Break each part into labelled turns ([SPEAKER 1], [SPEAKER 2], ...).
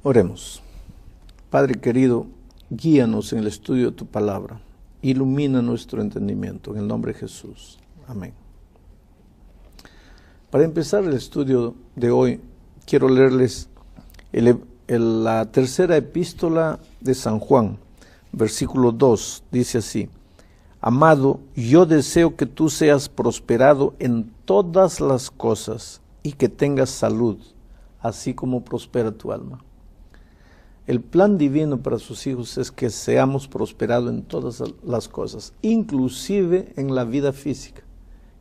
[SPEAKER 1] Oremos. Padre querido, guíanos en el estudio de tu palabra. Ilumina nuestro entendimiento. En el nombre de Jesús. Amén. Para empezar el estudio de hoy, quiero leerles la tercera epístola de San Juan, versículo 2. Dice así: Amado, yo deseo que tú seas prosperado en todas las cosas y que tengas salud, así como prospera tu alma. El plan divino para sus hijos es que seamos prosperados en todas las cosas, inclusive en la vida física,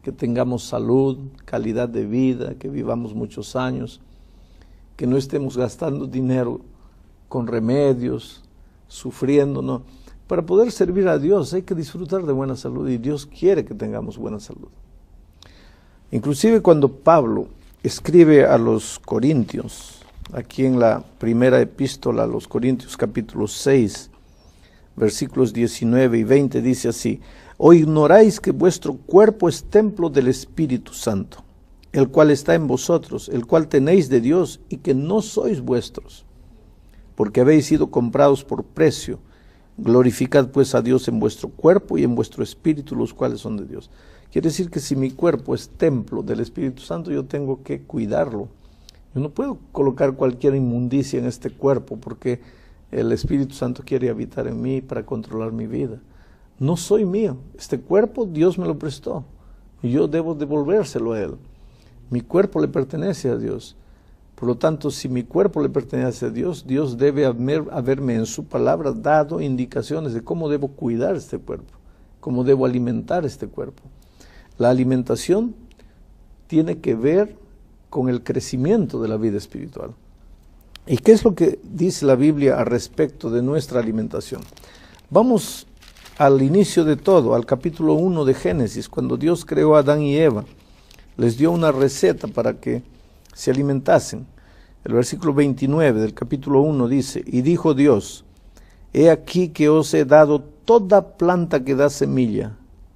[SPEAKER 1] que tengamos salud, calidad de vida, que vivamos muchos años, que no estemos gastando dinero con remedios, sufriendo, no. Para poder servir a Dios hay que disfrutar de buena salud y Dios quiere que tengamos buena salud. Inclusive cuando Pablo escribe a los Corintios, aquí en la primera epístola a los Corintios, capítulo 6, versículos 19 y 20, dice así: ¿O ignoráis que vuestro cuerpo es templo del Espíritu Santo, el cual está en vosotros, el cual tenéis de Dios, y que no sois vuestros, porque habéis sido comprados por precio? Glorificad pues a Dios en vuestro cuerpo y en vuestro espíritu, los cuales son de Dios. Quiere decir que si mi cuerpo es templo del Espíritu Santo, yo tengo que cuidarlo. Yo no puedo colocar cualquier inmundicia en este cuerpo porque el Espíritu Santo quiere habitar en mí para controlar mi vida. No soy mío. Este cuerpo Dios me lo prestó y yo debo devolvérselo a Él. Mi cuerpo le pertenece a Dios. Por lo tanto, si mi cuerpo le pertenece a Dios, Dios debe haberme en su palabra dado indicaciones de cómo debo cuidar este cuerpo, cómo debo alimentar este cuerpo. La alimentación tiene que ver con el crecimiento de la vida espiritual. ¿Y qué es lo que dice la Biblia al respecto de nuestra alimentación? Vamos al inicio de todo, al capítulo 1 de Génesis, cuando Dios creó a Adán y Eva. Les dio una receta para que se alimentasen. El versículo 29 del capítulo 1 dice: Y dijo Dios: He aquí que os he dado toda planta que da semilla,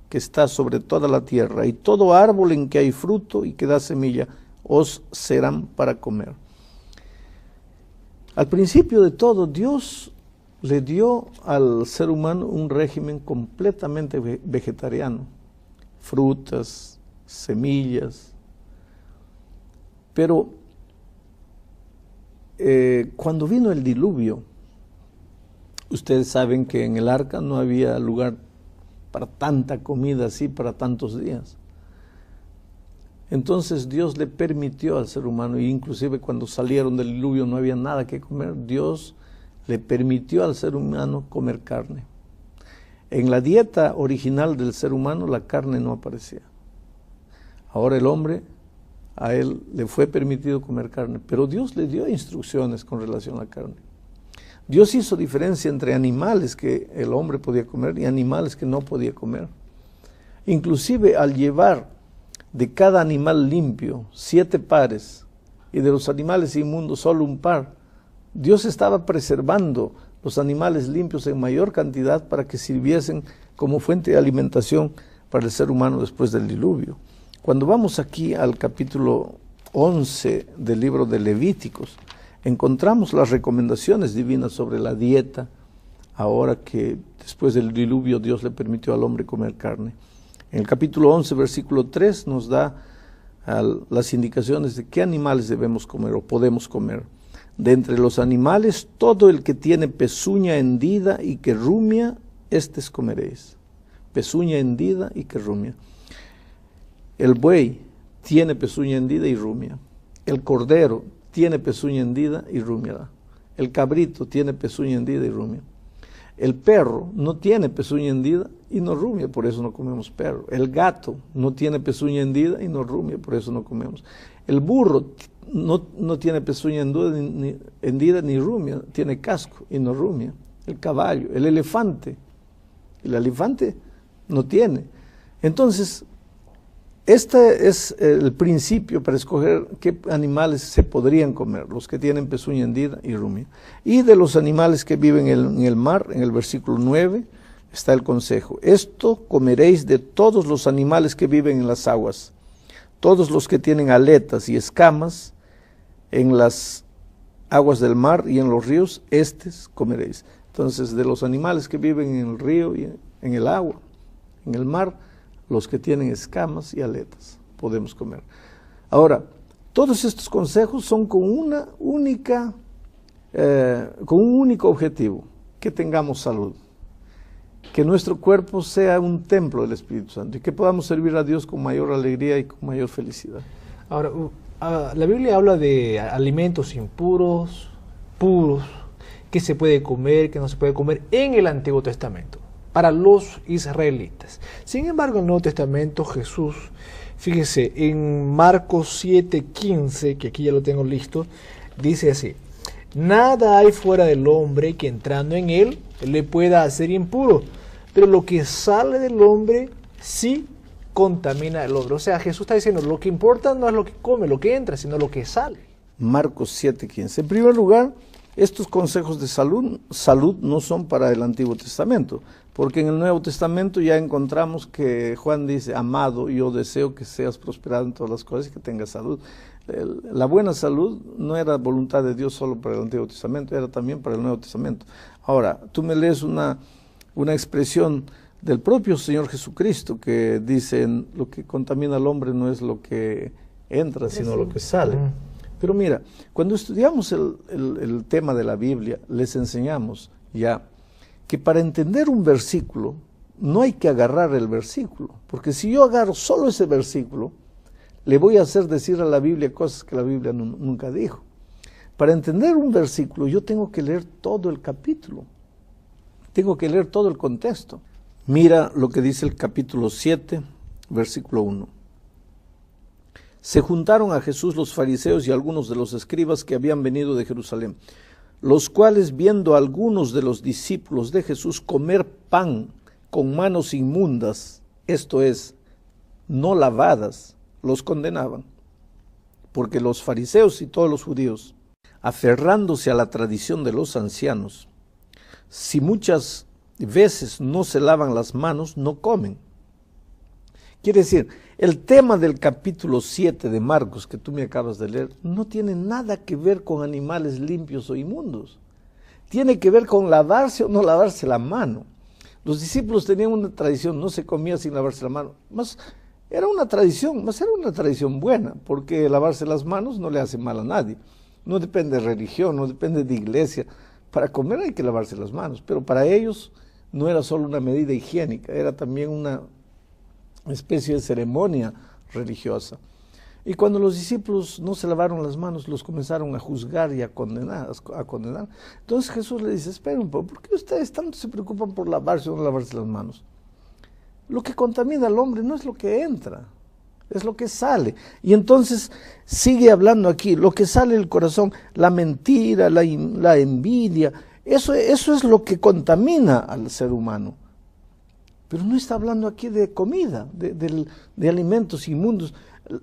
[SPEAKER 1] que está sobre toda la tierra, y todo árbol en que hay fruto y que da semilla, os serán para comer. Al principio de todo, Dios le dio al ser humano un régimen completamente vegetariano, frutas, semillas. Pero cuando vino el diluvio, ustedes saben que en el arca no había lugar para tanta comida así, para tantos días. Entonces Dios le permitió al ser humano, e inclusive cuando salieron del diluvio no había nada que comer, Dios le permitió al ser humano comer carne. En la dieta original del ser humano la carne no aparecía. Ahora el hombre, a él le fue permitido comer carne, pero Dios le dio instrucciones con relación a la carne. Dios hizo diferencia entre animales que el hombre podía comer y animales que no podía comer. Inclusive al llevar de cada animal limpio 7 pares y de los animales inmundos solo un par, Dios estaba preservando los animales limpios en mayor cantidad para que sirviesen como fuente de alimentación para el ser humano después del diluvio. Cuando vamos aquí al capítulo 11 del libro de Levíticos, encontramos las recomendaciones divinas sobre la dieta, ahora que después del diluvio Dios le permitió al hombre comer carne. En el capítulo 11, versículo 3, nos da las indicaciones de qué animales debemos comer o podemos comer. De entre los animales, todo el que tiene pezuña hendida y que rumia, estes comeréis. Pezuña hendida y que rumia. El buey tiene pezuña hendida y rumia. El cordero tiene pezuña hendida y rumia. El cabrito tiene pezuña hendida y rumia. El perro no tiene pezuña hendida y no rumia, por eso no comemos perro. El gato no tiene pezuña hendida y no rumia, por eso no comemos. El burro no tiene pezuña hendida ni rumia, tiene casco y no rumia. El caballo, el elefante no tiene. Entonces, este es el principio para escoger qué animales se podrían comer, los que tienen pezuña hendida y rumia. Y de los animales que viven en el mar, en el versículo 9, está el consejo: esto comeréis de todos los animales que viven en las aguas, todos los que tienen aletas y escamas en las aguas del mar y en los ríos, estes comeréis. Entonces, de los animales que viven en el río y en el agua, en el mar, los que tienen escamas y aletas, podemos comer. Ahora, todos estos consejos son con un único objetivo, que tengamos salud, que nuestro cuerpo sea un templo del Espíritu Santo y que podamos servir a Dios con mayor alegría y con mayor felicidad.
[SPEAKER 2] Ahora, la Biblia habla de alimentos impuros, puros, que se puede comer, que no se puede comer en el Antiguo Testamento, para los israelitas. Sin embargo, en el Nuevo Testamento, Jesús, fíjese, en Marcos 7:15, que aquí ya lo tengo listo, dice así: nada hay fuera del hombre que entrando en él le pueda hacer impuro, pero lo que sale del hombre sí contamina al hombre. O sea, Jesús está diciendo, lo que importa no es lo que come, lo que entra, sino lo que sale.
[SPEAKER 1] Marcos 7:15. En primer lugar, estos consejos de salud no son para el Antiguo Testamento, porque en el Nuevo Testamento ya encontramos que Juan dice: amado, yo deseo que seas prosperado en todas las cosas y que tengas salud. La buena salud no era voluntad de Dios solo para el Antiguo Testamento, era también para el Nuevo Testamento. Ahora, tú me lees una expresión del propio Señor Jesucristo que dice: lo que contamina al hombre no es lo que entra, sino lo que sale. Pero mira, cuando estudiamos el tema de la Biblia, les enseñamos ya que para entender un versículo no hay que agarrar el versículo, porque si yo agarro solo ese versículo, le voy a hacer decir a la Biblia cosas que la Biblia nunca dijo. Para entender un versículo yo tengo que leer todo el capítulo, tengo que leer todo el contexto. Mira lo que dice el capítulo 7, versículo 1. Se juntaron a Jesús los fariseos y algunos de los escribas que habían venido de Jerusalén, los cuales, viendo a algunos de los discípulos de Jesús comer pan con manos inmundas, esto es, no lavadas, los condenaban, porque los fariseos y todos los judíos, aferrándose a la tradición de los ancianos, si muchas veces no se lavan las manos, no comen. Quiere decir, el tema del capítulo 7 de Marcos que tú me acabas de leer no tiene nada que ver con animales limpios o inmundos. Tiene que ver con lavarse o no lavarse la mano. Los discípulos tenían una tradición, no se comía sin lavarse la mano. Era una tradición buena, porque lavarse las manos no le hace mal a nadie. No depende de religión, no depende de iglesia. Para comer hay que lavarse las manos, pero para ellos no era solo una medida higiénica, era también una especie de ceremonia religiosa. Y cuando los discípulos no se lavaron las manos, los comenzaron a juzgar y a condenar. Entonces Jesús le dice: esperen un poco, ¿por qué ustedes tanto se preocupan por lavarse o no lavarse las manos? Lo que contamina al hombre no es lo que entra, es lo que sale. Y entonces sigue hablando aquí, lo que sale del corazón, la mentira, la envidia, eso es lo que contamina al ser humano. Pero no está hablando aquí de comida, de alimentos inmundos.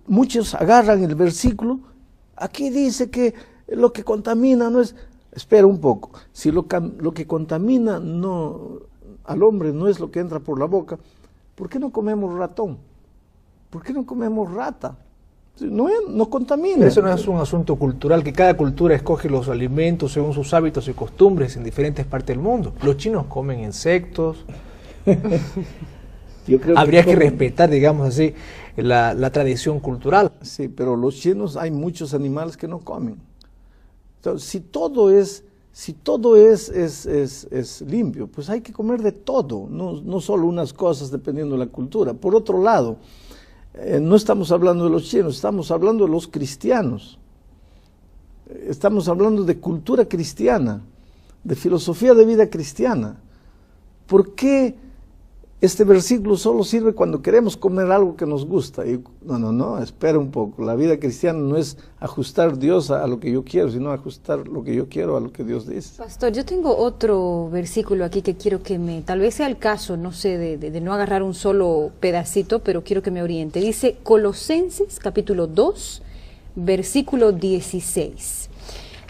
[SPEAKER 1] Muchos agarran el versículo, aquí dice que lo que contamina no es... Espera un poco, si lo que contamina al hombre no es lo que entra por la boca, ¿por qué no comemos ratón? ¿Por qué no comemos rata? No contamina.
[SPEAKER 2] Eso no es un asunto cultural, que cada cultura escoge los alimentos según sus hábitos y costumbres en diferentes partes del mundo. Los chinos comen insectos. Habría que respetar, digamos así, la tradición cultural.
[SPEAKER 1] Sí, pero los chinos hay muchos animales que no comen. Entonces, si todo es limpio, pues hay que comer de todo, no solo unas cosas dependiendo de la cultura. Por otro lado, no estamos hablando de los chinos, estamos hablando de los cristianos. Estamos hablando de cultura cristiana, de filosofía de vida cristiana. ¿Por qué este versículo solo sirve cuando queremos comer algo que nos gusta? Y no, espera un poco. La vida cristiana no es ajustar Dios a lo que yo quiero, sino ajustar lo que yo quiero a lo que Dios dice.
[SPEAKER 3] Pastor, yo tengo otro versículo aquí que quiero que tal vez sea el caso, no sé, de no agarrar un solo pedacito, pero quiero que me oriente. Dice Colosenses capítulo 2, versículo 16.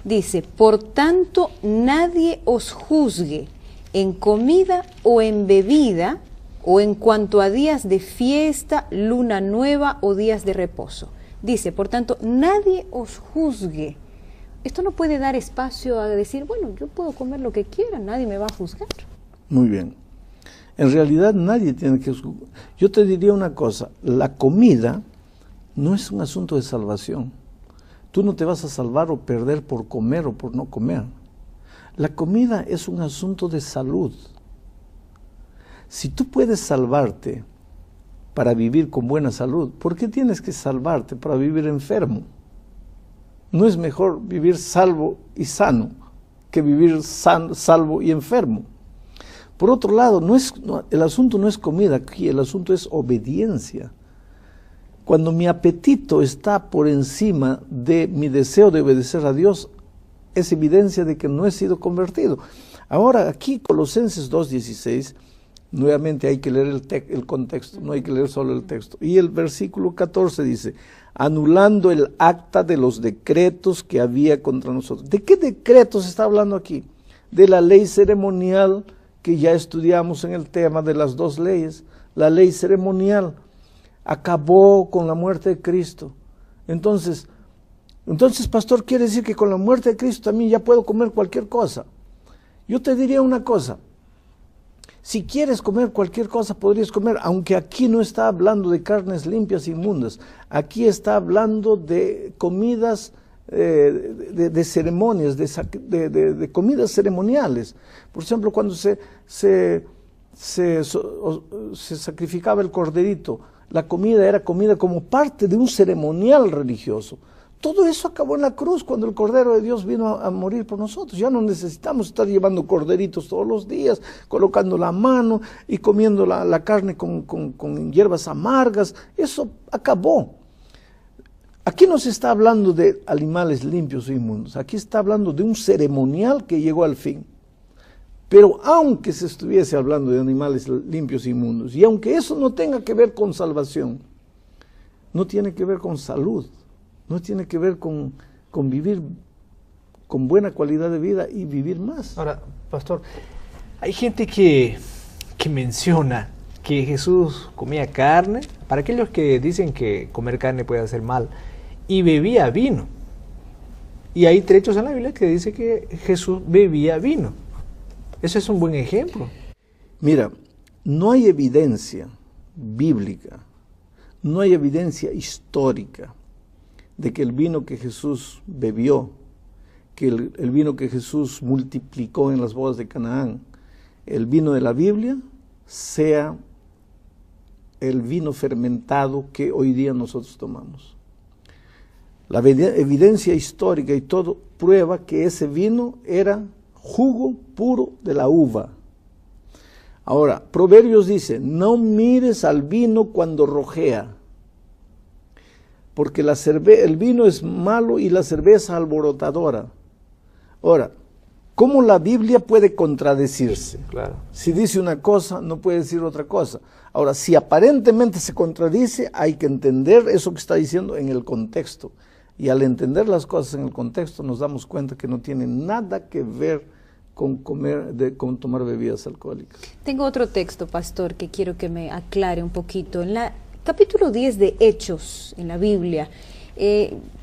[SPEAKER 3] Dice: por tanto, nadie os juzgue en comida o en bebida, o en cuanto a días de fiesta, luna nueva o días de reposo. Dice, por tanto, nadie os juzgue. esto no puede dar espacio a decir, bueno, yo puedo comer lo que quiera, nadie me va a juzgar.
[SPEAKER 1] Muy bien. En realidad nadie tiene que... Yo te diría una cosa, la comida no es un asunto de salvación. Tú no te vas a salvar o perder por comer o por no comer. La comida es un asunto de salud. Si tú puedes salvarte para vivir con buena salud, ¿por qué tienes que salvarte para vivir enfermo? ¿No es mejor vivir salvo y sano que vivir salvo y enfermo? Por otro lado, el asunto no es comida aquí, el asunto es obediencia. Cuando mi apetito está por encima de mi deseo de obedecer a Dios, es evidencia de que no he sido convertido. Ahora, aquí Colosenses 2:16, nuevamente hay que leer el contexto, no hay que leer solo el texto. Y el versículo 14 dice, anulando el acta de los decretos que había contra nosotros. ¿De qué decretos está hablando aquí? De la ley ceremonial que ya estudiamos en el tema de las 2 leyes. La ley ceremonial acabó con la muerte de Cristo. Entonces, pastor, quiere decir que con la muerte de Cristo también ya puedo comer cualquier cosa. Yo te diría una cosa, si quieres comer cualquier cosa, podrías comer, aunque aquí no está hablando de carnes limpias e inmundas, aquí está hablando de comidas, de ceremonias, de comidas ceremoniales. Por ejemplo, cuando se sacrificaba el corderito, la comida era comida como parte de un ceremonial religioso. Todo eso acabó en la cruz cuando el Cordero de Dios vino a morir por nosotros. Ya no necesitamos estar llevando corderitos todos los días, colocando la mano y comiendo la carne con hierbas amargas. Eso acabó. Aquí no se está hablando de animales limpios o inmundos. Aquí está hablando de un ceremonial que llegó al fin. Pero aunque se estuviese hablando de animales limpios e inmundos, y aunque eso no tenga que ver con salvación, no tiene que ver con salud, no tiene que ver con vivir con buena calidad de vida y vivir más.
[SPEAKER 2] Ahora, pastor, hay gente que menciona que Jesús comía carne, para aquellos que dicen que comer carne puede hacer mal, y bebía vino. Y hay trechos en la Biblia que dice que Jesús bebía vino. Eso es un buen ejemplo.
[SPEAKER 1] Mira, no hay evidencia bíblica, no hay evidencia histórica de que el vino que Jesús bebió, que el vino que Jesús multiplicó en las bodas de Canaán, el vino de la Biblia, sea el vino fermentado que hoy día nosotros tomamos. La evidencia histórica y todo prueba que ese vino era jugo puro de la uva. Ahora, Proverbios dice, no mires al vino cuando rojea, porque el vino es malo y la cerveza alborotadora. Ahora, ¿cómo la Biblia puede contradecirse?
[SPEAKER 2] Claro.
[SPEAKER 1] Si dice una cosa, no puede decir otra cosa. Ahora, si aparentemente se contradice, hay que entender eso que está diciendo en el contexto. Y al entender las cosas en el contexto, nos damos cuenta que no tiene nada que ver con tomar bebidas alcohólicas.
[SPEAKER 3] Tengo otro texto, pastor, que quiero que me aclare un poquito. En la capítulo 10 de Hechos, en la Biblia,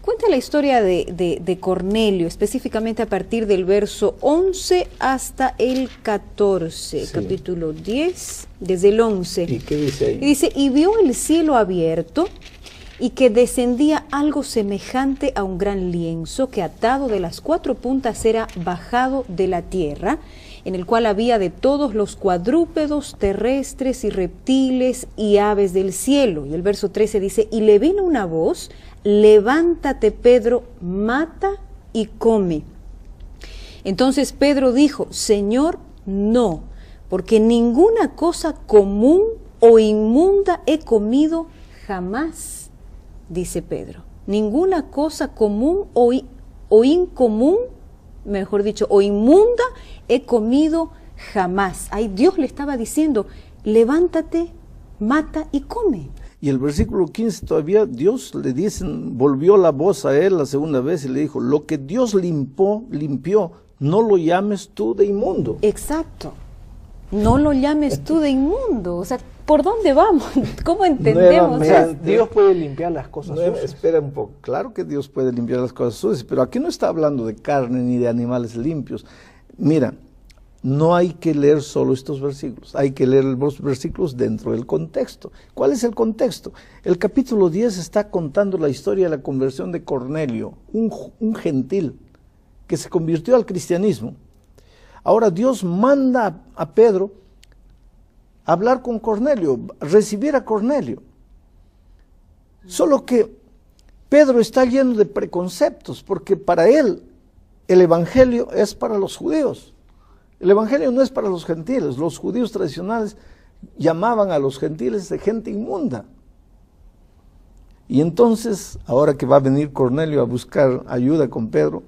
[SPEAKER 3] cuenta la historia de Cornelio, específicamente a partir del verso 11 hasta el 14, sí. Capítulo 10, desde el 11.
[SPEAKER 1] ¿Y qué dice ahí?
[SPEAKER 3] Y dice, y vio el cielo abierto, y que descendía algo semejante a un gran lienzo que atado de las 4 puntas era bajado de la tierra, en el cual había de todos los cuadrúpedos terrestres y reptiles y aves del cielo. Y el verso 13 dice, y le vino una voz, levántate Pedro, mata y come. Entonces Pedro dijo, Señor, no, porque ninguna cosa común o inmunda he comido jamás. Dice Pedro, ninguna cosa común o incomún, mejor dicho, o inmunda he comido jamás. Ahí Dios le estaba diciendo, levántate, mata y come.
[SPEAKER 1] Y el versículo 15 todavía Dios le dice, volvió la voz a él la segunda vez y le dijo, lo que Dios limpió, no lo llames tú de inmundo.
[SPEAKER 3] Exacto. no lo llames tú de inmundo. O sea, ¿por dónde vamos? ¿Cómo entendemos?
[SPEAKER 2] O sea, Dios puede limpiar las cosas sucias.
[SPEAKER 1] Espera un poco. Claro que Dios puede limpiar las cosas sucias, pero aquí no está hablando de carne ni de animales limpios. Mira, no hay que leer solo estos versículos, hay que leer los versículos dentro del contexto. ¿Cuál es el contexto? El capítulo 10 está contando la historia de la conversión de Cornelio, un gentil que se convirtió al cristianismo. Ahora Dios manda a Pedro a hablar con Cornelio, recibir a Cornelio. Solo que Pedro está lleno de preconceptos, porque para él el evangelio es para los judíos. El evangelio no es para los gentiles. Los judíos tradicionales llamaban a los gentiles de gente inmunda. Y entonces, ahora que va a venir Cornelio a buscar ayuda con Pedro,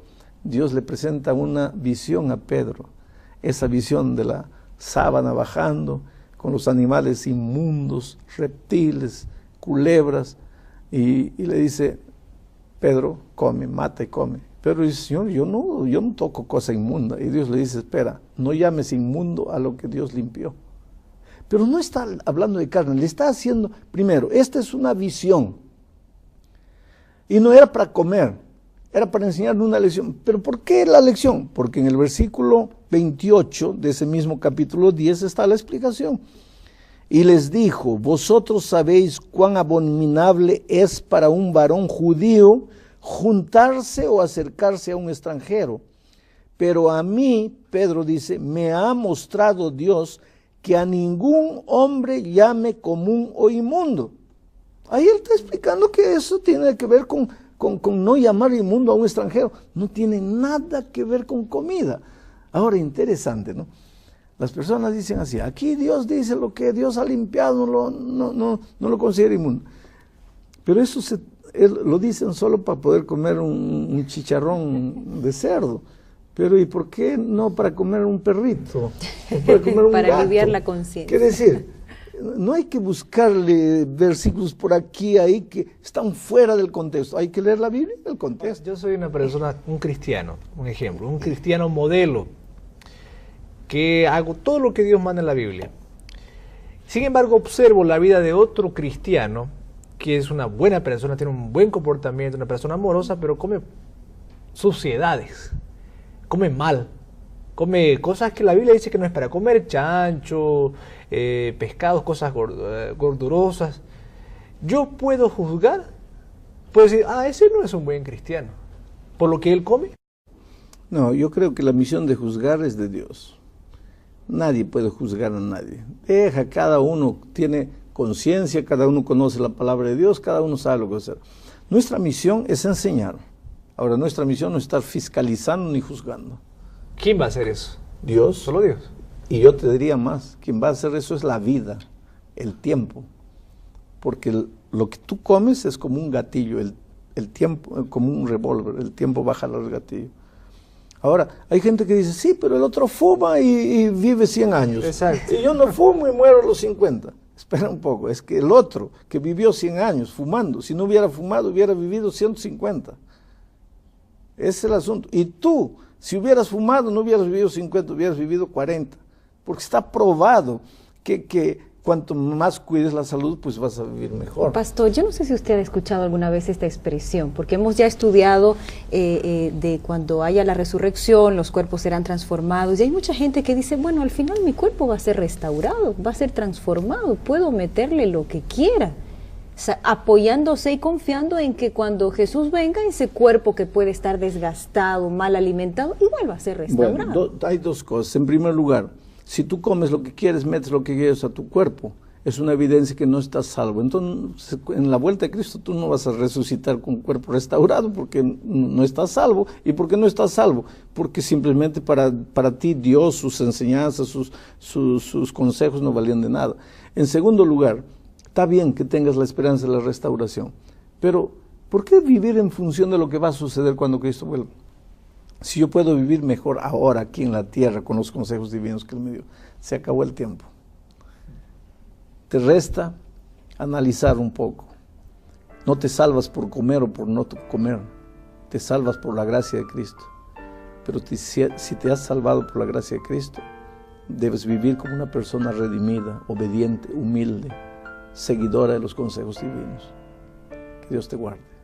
[SPEAKER 1] Dios le presenta una visión a Pedro. Esa visión de la sábana bajando, con los animales inmundos, reptiles, culebras, y le dice, Pedro, come, mata y come. Pedro dice, Señor, yo no toco cosa inmunda. Y Dios le dice, espera, no llames inmundo a lo que Dios limpió. Pero no está hablando de carne, le está haciendo, primero, esta es una visión. Y no era para comer, era para enseñarle una lección. ¿Pero por qué la lección? Porque en el versículo 28 de ese mismo capítulo 10 está la explicación. Y les dijo, vosotros sabéis cuán abominable es para un varón judío juntarse o acercarse a un extranjero. Pero a mí, Pedro dice, me ha mostrado Dios que a ningún hombre llame común o inmundo. Ahí él está explicando que eso tiene que ver con no llamar inmundo a un extranjero. No tiene nada que ver con comida. Ahora, interesante, ¿no? Las personas dicen así, aquí Dios dice lo que Dios ha limpiado, no lo considera inmundo. Pero eso lo dicen solo para poder comer un chicharrón de cerdo. Pero ¿y por qué no para comer un perrito? Para comer un
[SPEAKER 3] para
[SPEAKER 1] gato?
[SPEAKER 3] aliviar la conciencia.
[SPEAKER 1] Quiere decir, no hay que buscarle versículos por aquí, ahí, que están fuera del contexto. Hay que leer la Biblia en el contexto.
[SPEAKER 2] Yo soy una persona, un cristiano, un ejemplo, un cristiano modelo, que hago todo lo que Dios manda en la Biblia. Sin embargo, observo la vida de otro cristiano, que es una buena persona, tiene un buen comportamiento, una persona amorosa, pero come suciedades, come mal, come cosas que la Biblia dice que no es para comer, chancho, pescados, cosas gordurosas. Yo puedo juzgar, puedo decir, ese no es un buen cristiano, por lo que él come.
[SPEAKER 1] No, yo creo que la misión de juzgar es de Dios. Nadie puede juzgar a nadie. Cada uno tiene conciencia, cada uno conoce la palabra de Dios, cada uno sabe lo que hacer. Nuestra misión es enseñar. Ahora, nuestra misión no es estar fiscalizando ni juzgando.
[SPEAKER 2] ¿Quién va a hacer eso?
[SPEAKER 1] Dios.
[SPEAKER 2] Solo Dios.
[SPEAKER 1] Y yo te diría más, quien va a hacer eso es la vida, el tiempo. Porque lo que tú comes es como un gatillo, el tiempo, como un revólver, el tiempo baja los gatillos. Ahora, hay gente que dice, sí, pero el otro fuma y vive 100 años.
[SPEAKER 2] Exacto.
[SPEAKER 1] Y yo no fumo y muero a los 50. Espera un poco, es que el otro que vivió 100 años fumando, si no hubiera fumado, hubiera vivido 150. Ese es el asunto. Y tú, si hubieras fumado, no hubieras vivido 50, hubieras vivido 40. Porque está probado que cuanto más cuides la salud, pues vas a vivir mejor.
[SPEAKER 3] Pastor, yo no sé si usted ha escuchado alguna vez esta expresión, porque hemos ya estudiado de cuando haya la resurrección, los cuerpos serán transformados, y hay mucha gente que dice, bueno, al final mi cuerpo va a ser restaurado, va a ser transformado, puedo meterle lo que quiera, o sea, apoyándose y confiando en que cuando Jesús venga, ese cuerpo que puede estar desgastado, mal alimentado, igual va a ser restaurado.
[SPEAKER 1] Bueno, hay dos cosas. En primer lugar, si tú comes lo que quieres, metes lo que quieres a tu cuerpo, es una evidencia que no estás salvo. Entonces, en la vuelta de Cristo tú no vas a resucitar con cuerpo restaurado porque no estás salvo. ¿Y por qué no estás salvo? Porque simplemente para ti Dios, sus enseñanzas, sus consejos no valían de nada. En segundo lugar, está bien que tengas la esperanza de la restauración, pero ¿por qué vivir en función de lo que va a suceder cuando Cristo vuelva? Si yo puedo vivir mejor ahora aquí en la tierra con los consejos divinos que Él me dio, se acabó el tiempo. Te resta analizar un poco. No te salvas por comer o por no comer, te salvas por la gracia de Cristo. Pero si te has salvado por la gracia de Cristo, debes vivir como una persona redimida, obediente, humilde, seguidora de los consejos divinos. Que Dios te guarde.